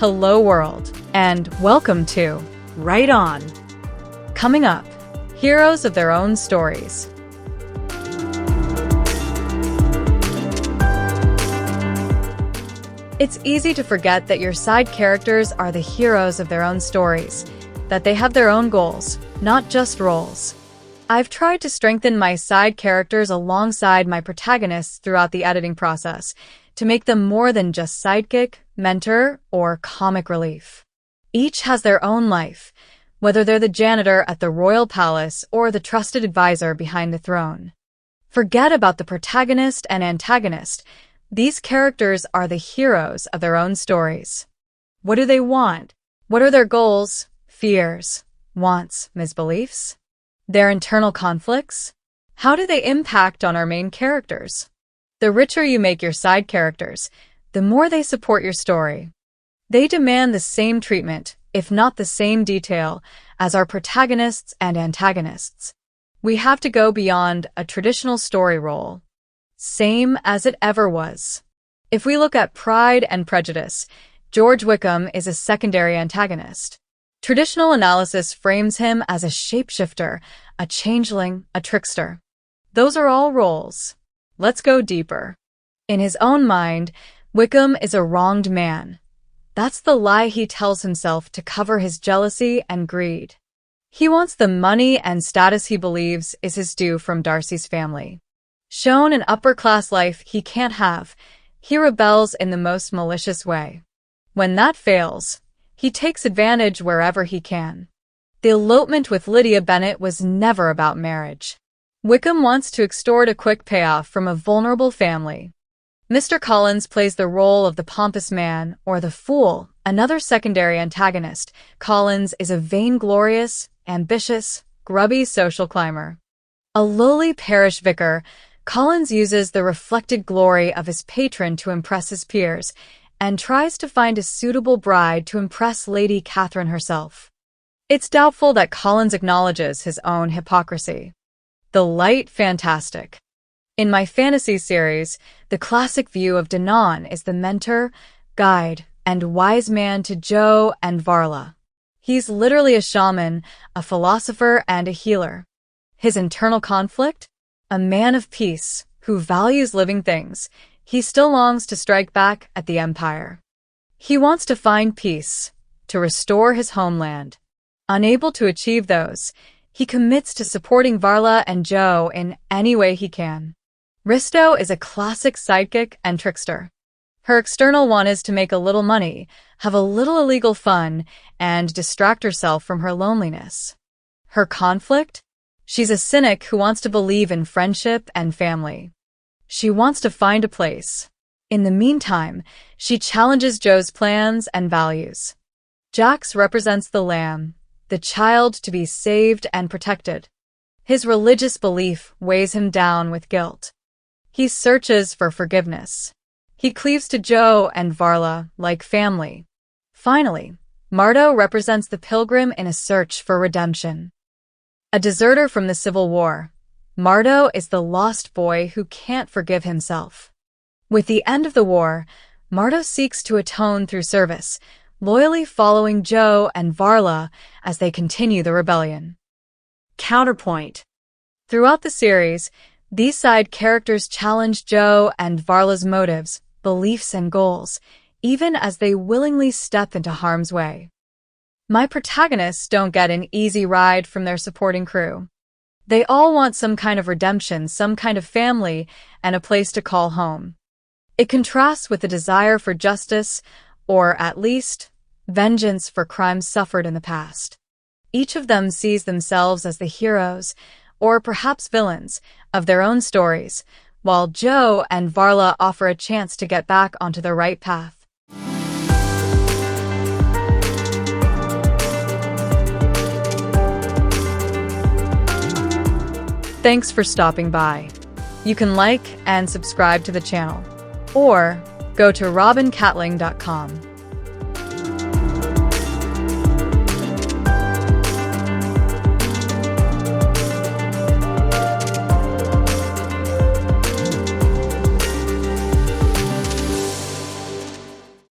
Hello world, and welcome to Right On. Coming up, heroes of their own stories. It's easy to forget that your side characters are the heroes of their own stories, that they have their own goals, not just roles. I've tried to strengthen my side characters alongside my protagonists throughout the editing process, to make them more than just sidekick, mentor, or comic relief. Each has their own life, whether they're the janitor at the royal palace or the trusted advisor behind the throne. Forget about the protagonist and antagonist. These characters are the heroes of their own stories. What do they want? What are their goals, fears, wants, misbeliefs? Their internal conflicts? How do they impact on our main characters? The richer you make your side characters, the more they support your story. They demand the same treatment, if not the same detail, as our protagonists and antagonists. We have to go beyond a traditional story role. Same as it ever was. If we look at Pride and Prejudice, George Wickham is a secondary antagonist. Traditional analysis frames him as a shapeshifter, a changeling, a trickster. Those are all roles. Let's go deeper. In his own mind, Wickham is a wronged man. That's the lie he tells himself to cover his jealousy and greed. He wants the money and status he believes is his due from Darcy's family. Shown an upper-class life he can't have, he rebels in the most malicious way. When that fails, he takes advantage wherever he can. The elopement with Lydia Bennet was never about marriage. Wickham wants to extort a quick payoff from a vulnerable family. Mr. Collins plays the role of the pompous man, or the fool, another secondary antagonist. Collins is a vainglorious, ambitious, grubby social climber. A lowly parish vicar, Collins uses the reflected glory of his patron to impress his peers, and tries to find a suitable bride to impress Lady Catherine herself. It's doubtful that Collins acknowledges his own hypocrisy. The light fantastic. In my fantasy series, the classic view of Danon is the mentor, guide, and wise man to Jo and Varla. He's literally a shaman, a philosopher, and a healer. His internal conflict? A man of peace, who values living things. He still longs to strike back at the Empire. He wants to find peace, to restore his homeland. Unable to achieve those, he commits to supporting Varla and Jo in any way he can. Risto is a classic sidekick and trickster. Her external want is to make a little money, have a little illegal fun, and distract herself from her loneliness. Her conflict? She's a cynic who wants to believe in friendship and family. She wants to find a place. In the meantime, she challenges Jo's plans and values. Jax represents the lamb, the child to be saved and protected. His religious belief weighs him down with guilt. He searches for forgiveness. He cleaves to Jo and Varla like family. Finally, Mardo represents the pilgrim in a search for redemption. A deserter from the Civil War, Mardo is the lost boy who can't forgive himself. With the end of the war, Mardo seeks to atone through service, loyally following Jo and Varla as they continue the rebellion. Counterpoint. Throughout the series, these side characters challenge Jo and Varla's motives, beliefs, and goals, even as they willingly step into harm's way. My protagonists don't get an easy ride from their supporting crew. They all want some kind of redemption, some kind of family, and a place to call home. It contrasts with the desire for justice, or at least, vengeance for crimes suffered in the past. Each of them sees themselves as the heroes, or perhaps villains, of their own stories, while Jo and Varla offer a chance to get back onto the right path. Thanks for stopping by. You can like and subscribe to the channel, or go to robincatling.com.